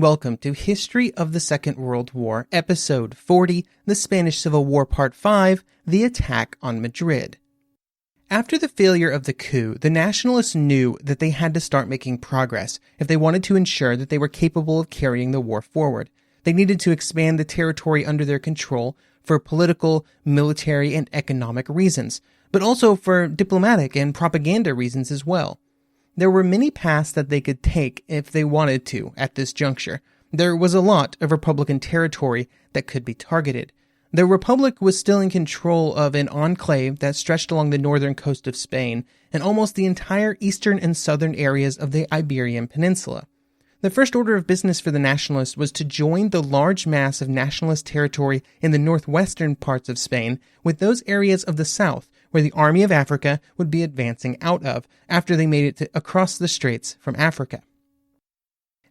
Welcome to History of the Second World War, Episode 40, The Spanish Civil War Part 5, The Attack on Madrid. After the failure of the coup, the Nationalists knew that they had to start making progress if they wanted to ensure that they were capable of carrying the war forward. They needed to expand the territory under their control for political, military, and economic reasons, but also for diplomatic and propaganda reasons as well. There were many paths that they could take if they wanted to at this juncture. There was a lot of Republican territory that could be targeted. The Republic was still in control of an enclave that stretched along the northern coast of Spain and almost the entire eastern and southern areas of the Iberian Peninsula. The first order of business for the Nationalists was to join the large mass of nationalist territory in the northwestern parts of Spain with those areas of the south where the Army of Africa would be advancing out of after they made it across the straits from Africa.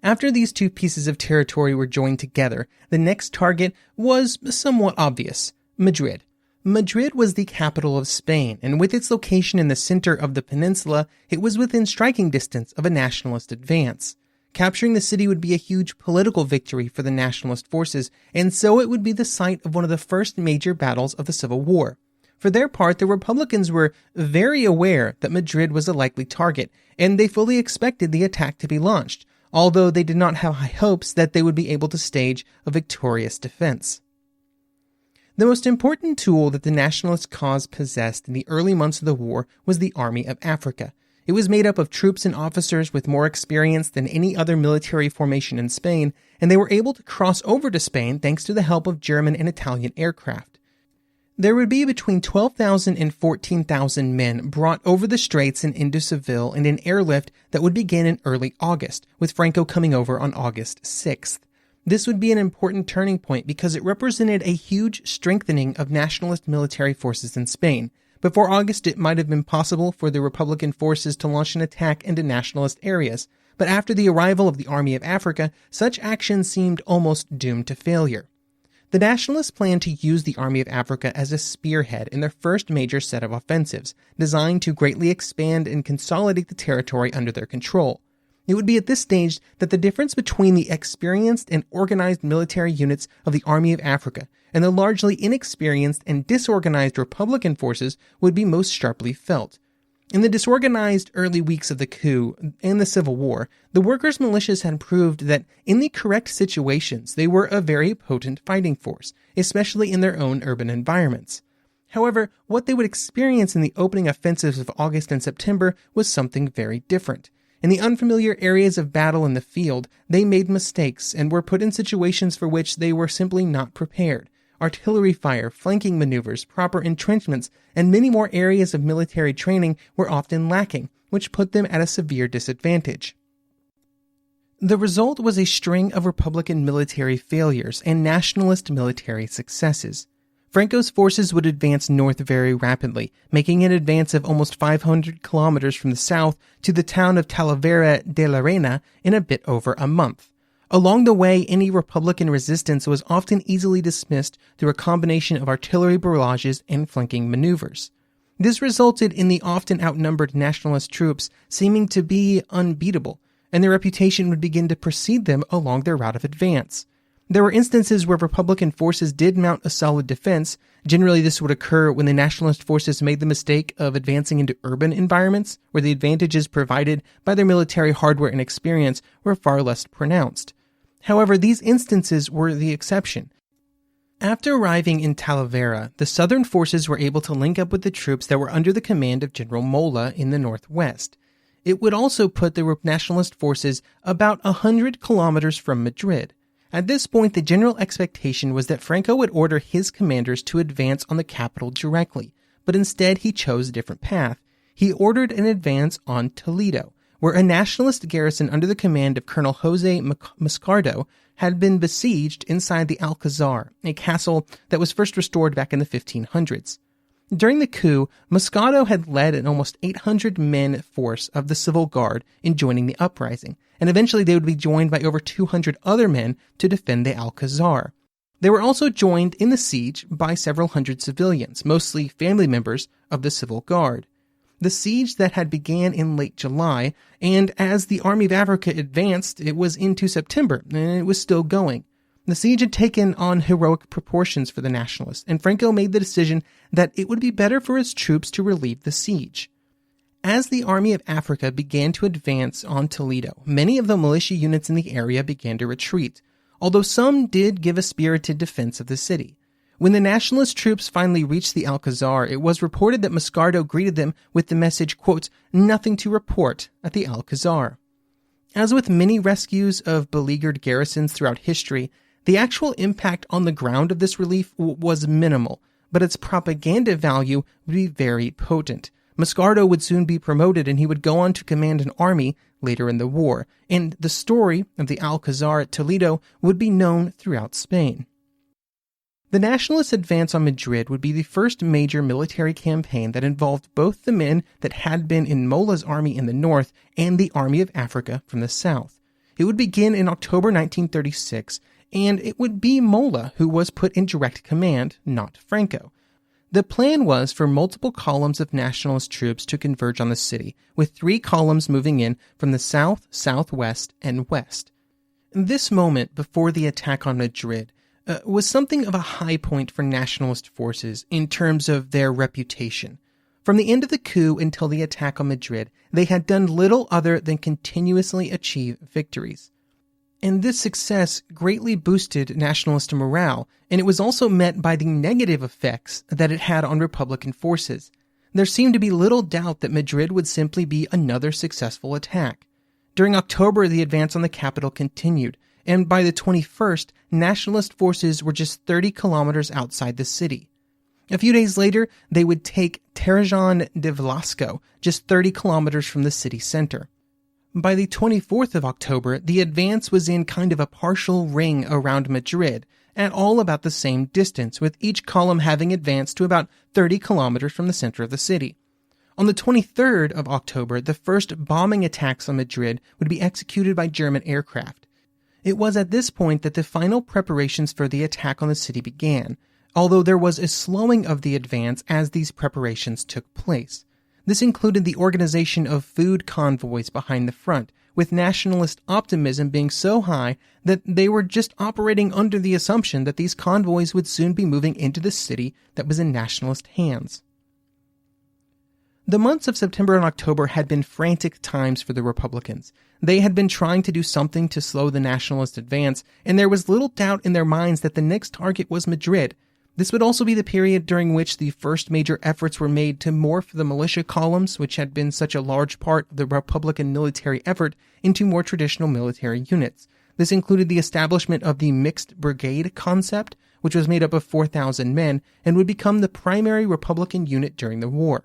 After these two pieces of territory were joined together, the next target was somewhat obvious: Madrid. Madrid was the capital of Spain, and with its location in the center of the peninsula, it was within striking distance of a nationalist advance. Capturing the city would be a huge political victory for the nationalist forces, and so it would be the site of one of the first major battles of the Civil War. For their part, the Republicans were very aware that Madrid was a likely target, and they fully expected the attack to be launched, although they did not have high hopes that they would be able to stage a victorious defense. The most important tool that the nationalist cause possessed in the early months of the war was the Army of Africa. It was made up of troops and officers with more experience than any other military formation in Spain, and they were able to cross over to Spain thanks to the help of German and Italian aircraft. There would be between 12,000 and 14,000 men brought over the straits and into Seville in an airlift that would begin in early August, with Franco coming over on August 6th. This would be an important turning point because it represented a huge strengthening of nationalist military forces in Spain. Before August, it might have been possible for the Republican forces to launch an attack into nationalist areas, but after the arrival of the Army of Africa, such action seemed almost doomed to failure. The Nationalists planned to use the Army of Africa as a spearhead in their first major set of offensives, designed to greatly expand and consolidate the territory under their control. It would be at this stage that the difference between the experienced and organized military units of the Army of Africa and the largely inexperienced and disorganized Republican forces would be most sharply felt. In the disorganized early weeks of the coup and the Civil War, the workers' militias had proved that in the correct situations they were a very potent fighting force, especially in their own urban environments. However, what they would experience in the opening offensives of August and September was something very different. In the unfamiliar areas of battle in the field, they made mistakes and were put in situations for which they were simply not prepared. Artillery fire, flanking maneuvers, proper entrenchments, and many more areas of military training were often lacking, which put them at a severe disadvantage. The result was a string of Republican military failures and nationalist military successes. Franco's forces would advance north very rapidly, making an advance of almost 500 kilometers from the south to the town of Talavera de la Reina in a bit over a month. Along the way, any Republican resistance was often easily dismissed through a combination of artillery barrages and flanking maneuvers. This resulted in the often outnumbered nationalist troops seeming to be unbeatable, and their reputation would begin to precede them along their route of advance. There were instances where Republican forces did mount a solid defense. Generally, this would occur when the nationalist forces made the mistake of advancing into urban environments, where the advantages provided by their military hardware and experience were far less pronounced. However, these instances were the exception. After arriving in Talavera, the southern forces were able to link up with the troops that were under the command of General Mola in the northwest. It would also put the nationalist forces about 100 kilometers from Madrid. At this point, the general expectation was that Franco would order his commanders to advance on the capital directly, but instead he chose a different path. He ordered an advance on Toledo, where a nationalist garrison under the command of Colonel Jose Moscardo had been besieged inside the Alcazar, a castle that was first restored back in the 1500s. During the coup, Moscardo had led an almost 800-men force of the Civil Guard in joining the uprising, and eventually they would be joined by over 200 other men to defend the Alcazar. They were also joined in the siege by several hundred civilians, mostly family members of the Civil Guard. the siege that had began in late July, and as the Army of Africa advanced, it was into September, and it was still going. The siege had taken on heroic proportions for the Nationalists, and Franco made the decision that it would be better for his troops to relieve the siege. As the Army of Africa began to advance on Toledo, many of the militia units in the area began to retreat, although some did give a spirited defense of the city. When the Nationalist troops finally reached the Alcazar, it was reported that Moscardo greeted them with the message, quote, "Nothing to report" at the Alcazar. As with many rescues of beleaguered garrisons throughout history, the actual impact on the ground of this relief was minimal, but its propaganda value would be very potent. Moscardo would soon be promoted, and he would go on to command an army later in the war, and the story of the Alcazar at Toledo would be known throughout Spain. The Nationalist advance on Madrid would be the first major military campaign that involved both the men that had been in Mola's army in the north and the Army of Africa from the south. It would begin in October 1936, and it would be Mola who was put in direct command, not Franco. The plan was for multiple columns of Nationalist troops to converge on the city, with 3 columns moving in from the south, southwest, and west. This moment before the attack on Madrid was something of a high point for Nationalist forces in terms of their reputation. From the end of the coup until the attack on Madrid, they had done little other than continuously achieve victories. And this success greatly boosted Nationalist morale, and it was also met by the negative effects that it had on Republican forces. There seemed to be little doubt that Madrid would simply be another successful attack. During October, the advance on the capital continued, and by the 21st, Nationalist forces were just 30 kilometers outside the city. A few days later, they would take Tarragón de Velasco, just 30 kilometers from the city center. By the 24th of October, the advance was in kind of a partial ring around Madrid, at all about the same distance, with each column having advanced to about 30 kilometers from the center of the city. On the 23rd of October, the first bombing attacks on Madrid would be executed by German aircraft. It was at this point that the final preparations for the attack on the city began, although there was a slowing of the advance as these preparations took place. This included the organization of food convoys behind the front, with Nationalist optimism being so high that they were just operating under the assumption that these convoys would soon be moving into the city that was in Nationalist hands. The months of September and October had been frantic times for the Republicans. They had been trying to do something to slow the Nationalist advance, and there was little doubt in their minds that the next target was Madrid. This would also be the period during which the first major efforts were made to morph the militia columns, which had been such a large part of the Republican military effort, into more traditional military units. This included the establishment of the mixed brigade concept, which was made up of 4,000 men and would become the primary Republican unit during the war.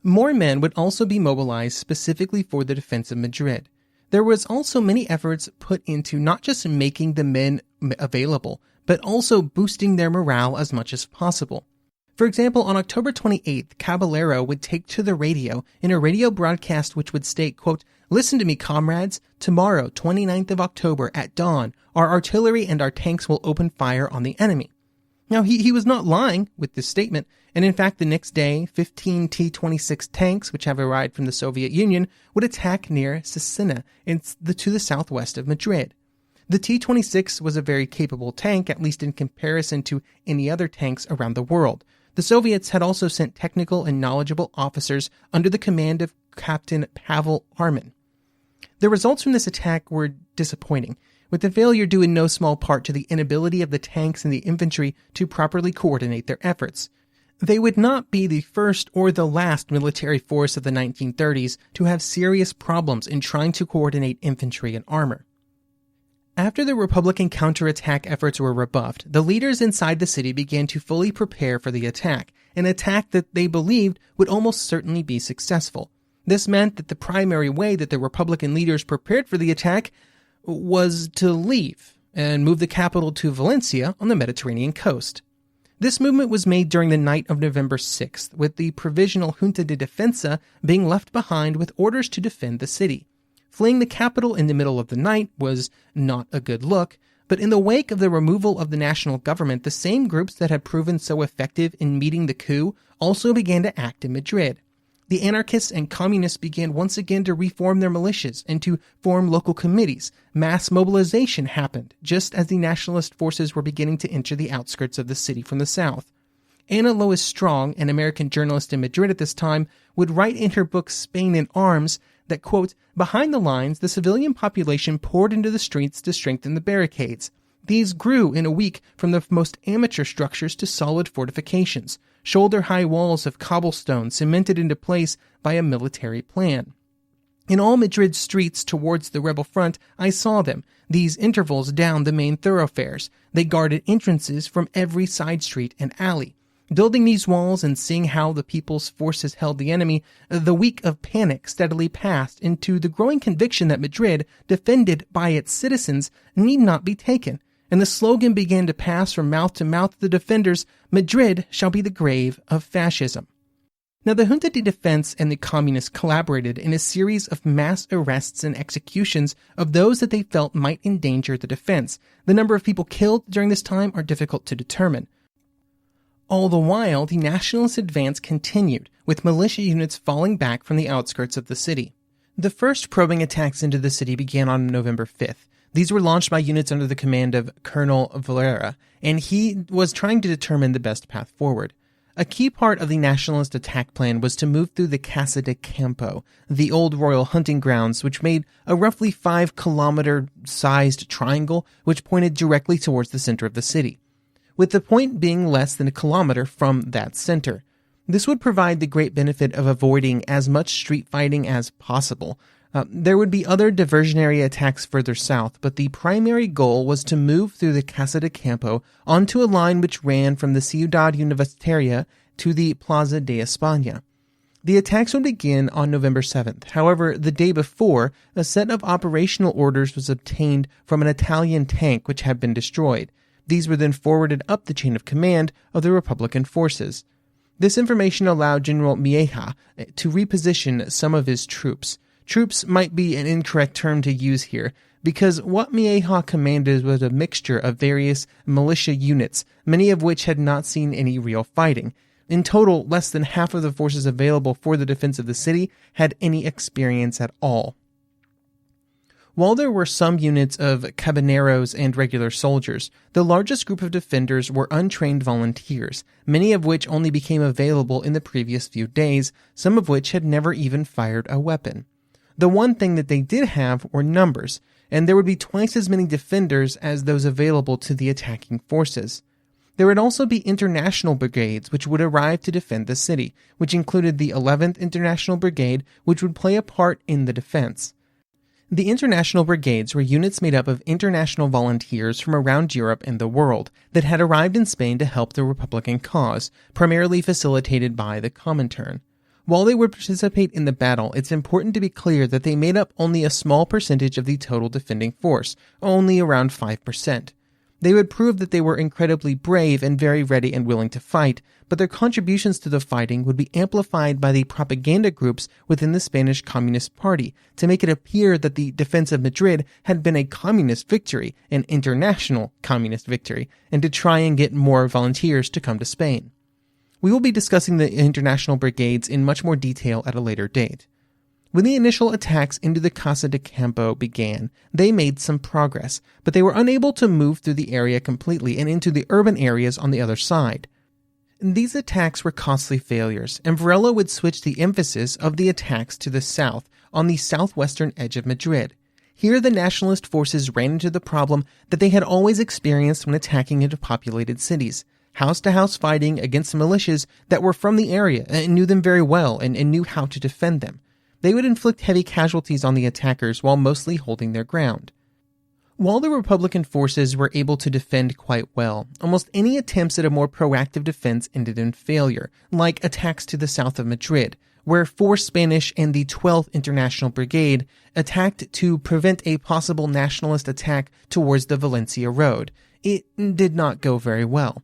More men would also be mobilized specifically for the defense of Madrid. There was also many efforts put into not just making the men available, but also boosting their morale as much as possible. For example, on October 28th, Caballero would take to the radio in a radio broadcast which would state, quote, "Listen to me, comrades. Tomorrow, 29th of October, at dawn, our artillery and our tanks will open fire on the enemy." Now, he was not lying with this statement, and in fact, the next day, 15 T-26 tanks, which have arrived from the Soviet Union, would attack near Cesena, to the southwest of Madrid. The T-26 was a very capable tank, at least in comparison to any other tanks around the world. The Soviets had also sent technical and knowledgeable officers under the command of Captain Pavel Armin. The results from this attack were disappointing, with the failure due in no small part to the inability of the tanks and the infantry to properly coordinate their efforts. They would not be the first or the last military force of the 1930s to have serious problems in trying to coordinate infantry and armor. After the Republican counterattack efforts were rebuffed, the leaders inside the city began to fully prepare for the attack, an attack that they believed would almost certainly be successful. This meant that the primary way that the Republican leaders prepared for the attack was to leave and move the capital to Valencia on the Mediterranean coast. This movement was made during the night of November 6th, with the Provisional Junta de Defensa being left behind with orders to defend the city. Fleeing the capital in the middle of the night was not a good look, but in the wake of the removal of the national government, the same groups that had proven so effective in meeting the coup also began to act in Madrid. The anarchists and communists began once again to reform their militias and to form local committees. Mass mobilization happened, just as the nationalist forces were beginning to enter the outskirts of the city from the south. Anna Lois Strong, an American journalist in Madrid at this time, would write in her book Spain in Arms that, quote, "Behind the lines, the civilian population poured into the streets to strengthen the barricades. These grew in a week from the most amateur structures to solid fortifications, shoulder-high walls of cobblestone cemented into place by a military plan. In all Madrid's streets towards the rebel front, I saw them, these intervals down the main thoroughfares. They guarded entrances from every side street and alley. Building these walls and seeing how the people's forces held the enemy, the week of panic steadily passed into the growing conviction that Madrid, defended by its citizens, need not be taken, and the slogan began to pass from mouth to mouth of the defenders, 'Madrid shall be the grave of fascism.'" Now, the Junta de Defense and the communists collaborated in a series of mass arrests and executions of those that they felt might endanger the defense. The number of people killed during this time are difficult to determine. All the while, the nationalist advance continued, with militia units falling back from the outskirts of the city. The first probing attacks into the city began on November 5th. These were launched by units under the command of Colonel Valera, and he was trying to determine the best path forward. A key part of the nationalist attack plan was to move through the Casa de Campo, the old royal hunting grounds, which made a roughly 5-kilometer-sized triangle which pointed directly towards the center of the city, with the point being less than a kilometer from that center. This would provide the great benefit of avoiding as much street fighting as possible. There would be other diversionary attacks further south, but the primary goal was to move through the Casa de Campo onto a line which ran from the Ciudad Universitaria to the Plaza de España. The attacks would begin on November 7th. However, the day before, a set of operational orders was obtained from an Italian tank which had been destroyed. These were then forwarded up the chain of command of the Republican forces. This information allowed General Mieja to reposition some of his troops. Troops might be an incorrect term to use here, because what Mieja commanded was a mixture of various militia units, many of which had not seen any real fighting. In total, less than half of the forces available for the defense of the city had any experience at all. While there were some units of caballeros and regular soldiers, the largest group of defenders were untrained volunteers, many of which only became available in the previous few days, some of which had never even fired a weapon. The one thing that they did have were numbers, and there would be twice as many defenders as those available to the attacking forces. There would also be international brigades which would arrive to defend the city, which included the 11th International Brigade, which would play a part in the defense. The international brigades were units made up of international volunteers from around Europe and the world that had arrived in Spain to help the Republican cause, primarily facilitated by the Comintern. While they would participate in the battle, it's important to be clear that they made up only a small percentage of the total defending force, only around 5%. They would prove that they were incredibly brave and very ready and willing to fight, but their contributions to the fighting would be amplified by the propaganda groups within the Spanish Communist Party to make it appear that the defense of Madrid had been a communist victory, an international communist victory, and to try and get more volunteers to come to Spain. We will be discussing the international brigades in much more detail at a later date. When the initial attacks into the Casa de Campo began, they made some progress, but they were unable to move through the area completely and into the urban areas on the other side. These attacks were costly failures, and Varela would switch the emphasis of the attacks to the south, on the southwestern edge of Madrid. Here the nationalist forces ran into the problem that they had always experienced when attacking into populated cities. House-to-house fighting against militias that were from the area and knew them very well and knew how to defend them. They would inflict heavy casualties on the attackers while mostly holding their ground. While the Republican forces were able to defend quite well, almost any attempts at a more proactive defense ended in failure, like attacks to the south of Madrid, where 4 Spanish and the 12th International Brigade attacked to prevent a possible nationalist attack towards the Valencia Road. It did not go very well.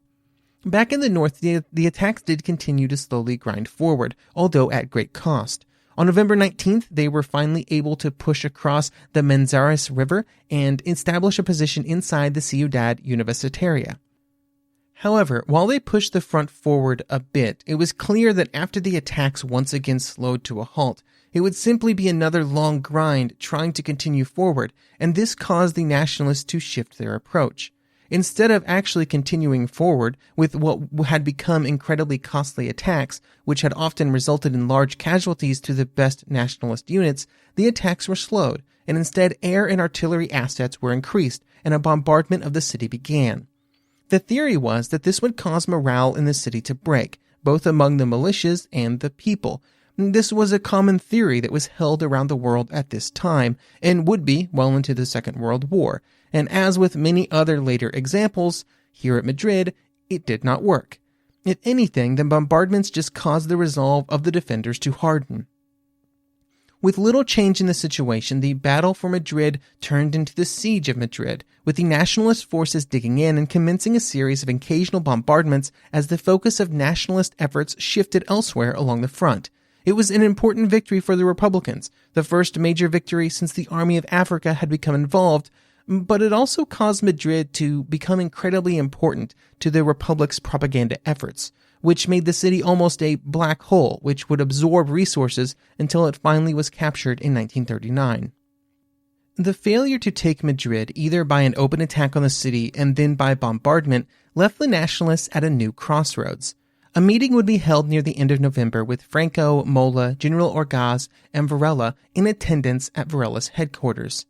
Back in the north, the attacks did continue to slowly grind forward, although at great cost. On November 19th, they were finally able to push across the Manzanares River and establish a position inside the Ciudad Universitaria. However, while they pushed the front forward a bit, it was clear that after the attacks once again slowed to a halt, it would simply be another long grind trying to continue forward, and this caused the Nationalists to shift their approach. Instead of actually continuing forward with what had become incredibly costly attacks, which had often resulted in large casualties to the best Nationalist units, the attacks were slowed, and instead air and artillery assets were increased, and a bombardment of the city began. The theory was that this would cause morale in the city to break, both among the militias and the people. This was a common theory that was held around the world at this time, and would be well into the Second World War. And as with many other later examples, here at Madrid, it did not work. If anything, the bombardments just caused the resolve of the defenders to harden. With little change in the situation, the battle for Madrid turned into the Siege of Madrid, with the Nationalist forces digging in and commencing a series of occasional bombardments as the focus of Nationalist efforts shifted elsewhere along the front. It was an important victory for the Republicans, the first major victory since the Army of Africa had become involved, but it also caused Madrid to become incredibly important to the Republic's propaganda efforts, which made the city almost a black hole which would absorb resources until it finally was captured in 1939. The failure to take Madrid, either by an open attack on the city and then by bombardment, left the Nationalists at a new crossroads. A meeting would be held near the end of November with Franco, Mola, General Orgaz, and Varela in attendance at Varela's headquarters.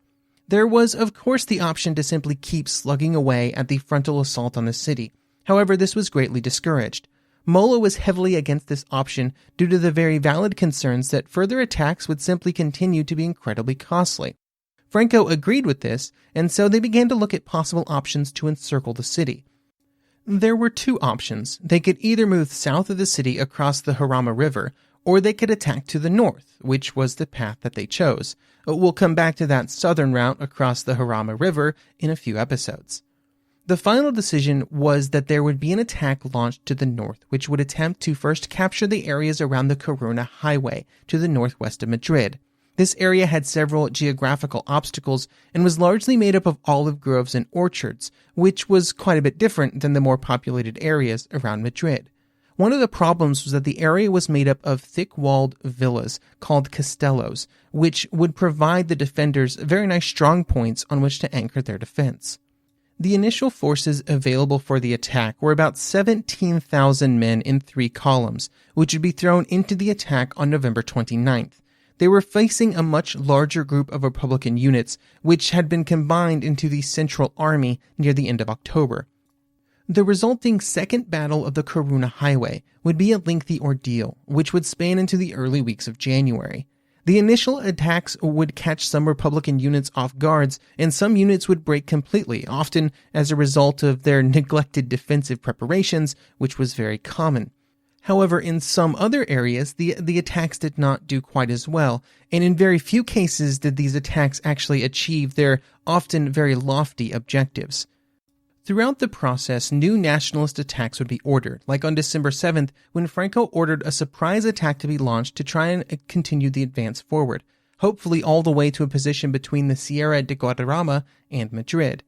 There was, of course, the option to simply keep slugging away at the frontal assault on the city. However, this was greatly discouraged. Mola was heavily against this option due to the very valid concerns that further attacks would simply continue to be incredibly costly. Franco agreed with this, and so they began to look at possible options to encircle the city. There were two options. They could either move south of the city across the Jarama River, or they could attack to the north, which was the path that they chose. We'll come back to that southern route across the Jarama River in a few episodes. The final decision was that there would be an attack launched to the north, which would attempt to first capture the areas around the Corona Highway to the northwest of Madrid. This area had several geographical obstacles and was largely made up of olive groves and orchards, which was quite a bit different than the more populated areas around Madrid. One of the problems was that the area was made up of thick-walled villas called castellos, which would provide the defenders very nice strong points on which to anchor their defense. The initial forces available for the attack were about 17,000 men in 3 columns, which would be thrown into the attack on November 29th. They were facing a much larger group of Republican units, which had been combined into the Central Army near the end of October. The resulting Second Battle of the Coruna Highway would be a lengthy ordeal, which would span into the early weeks of January. The initial attacks would catch some Republican units off guards, and some units would break completely, often as a result of their neglected defensive preparations, which was very common. However, in some other areas, the attacks did not do quite as well, and in very few cases did these attacks actually achieve their often very lofty objectives. Throughout the process, new nationalist attacks would be ordered, like on December 7th, when Franco ordered a surprise attack to be launched to try and continue the advance forward, hopefully all the way to a position between the Sierra de Guadarrama and Madrid.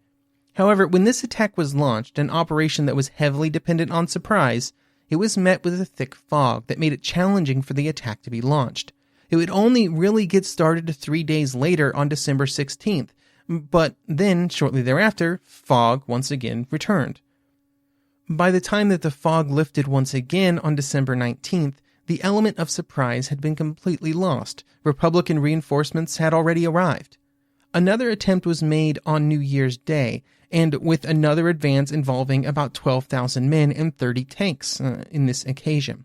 However, when this attack was launched, an operation that was heavily dependent on surprise, it was met with a thick fog that made it challenging for the attack to be launched. It would only really get started 3 days later on December 16th, but then, shortly thereafter, fog once again returned. By the time that the fog lifted once again on December 19th, the element of surprise had been completely lost. Republican reinforcements had already arrived. Another attempt was made on New Year's Day, and with another advance involving about 12,000 men and 30 tanks in this occasion.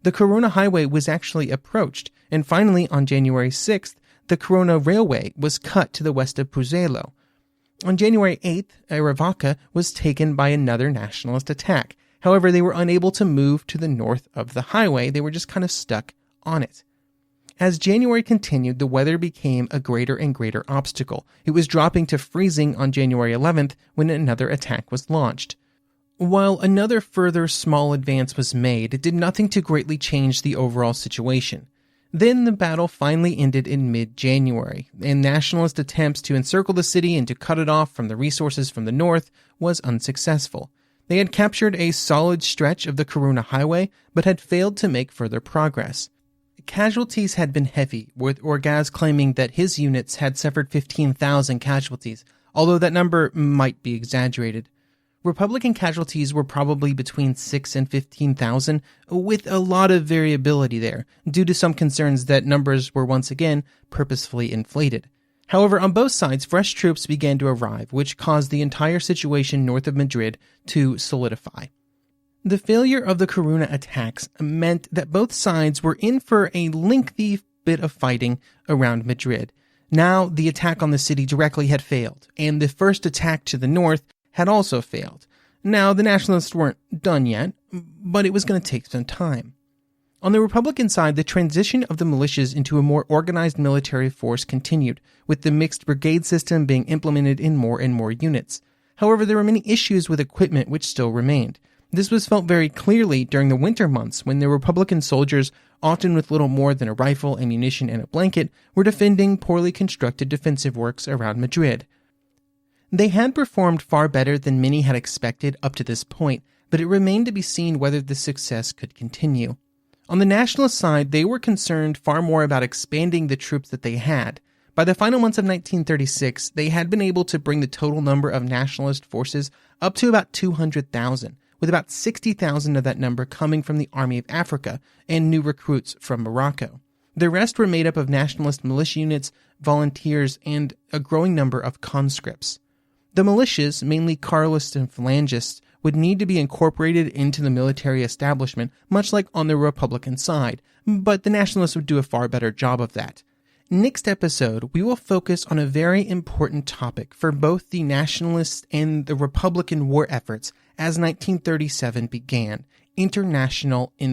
The Corona Highway was actually approached, and finally on January 6th, the Corona Railway was cut to the west of Puzello. On January 8th, Aravaca was taken by another nationalist attack. However, they were unable to move to the north of the highway. They were just kind of stuck on it. As January continued, the weather became a greater and greater obstacle. It was dropping to freezing on January 11th when another attack was launched. While another further small advance was made, it did nothing to greatly change the overall situation. Then the battle finally ended in mid-January, and nationalist attempts to encircle the city and to cut it off from the resources from the north was unsuccessful. They had captured a solid stretch of the Coruna Highway, but had failed to make further progress. Casualties had been heavy, with Orgaz claiming that his units had suffered 15,000 casualties, although that number might be exaggerated. Republican casualties were probably between 6 and 15,000, with a lot of variability there, due to some concerns that numbers were once again purposefully inflated. However, on both sides, fresh troops began to arrive, which caused the entire situation north of Madrid to solidify. The failure of the Coruna attacks meant that both sides were in for a lengthy bit of fighting around Madrid. Now, the attack on the city directly had failed, and the first attack to the north had also failed. Now, the Nationalists weren't done yet, but it was going to take some time. On the Republican side, the transition of the militias into a more organized military force continued, with the mixed brigade system being implemented in more and more units. However, there were many issues with equipment which still remained. This was felt very clearly during the winter months when the Republican soldiers, often with little more than a rifle, ammunition, and a blanket, were defending poorly constructed defensive works around Madrid. They had performed far better than many had expected up to this point, but it remained to be seen whether the success could continue. On the Nationalist side, they were concerned far more about expanding the troops that they had. By the final months of 1936, they had been able to bring the total number of Nationalist forces up to about 200,000, with about 60,000 of that number coming from the Army of Africa and new recruits from Morocco. The rest were made up of Nationalist militia units, volunteers, and a growing number of conscripts. The militias, mainly Carlists and Phalangists, would need to be incorporated into the military establishment, much like on the Republican side, but the Nationalists would do a far better job of that. Next episode, we will focus on a very important topic for both the Nationalists and the Republican war efforts as 1937 began: international influence.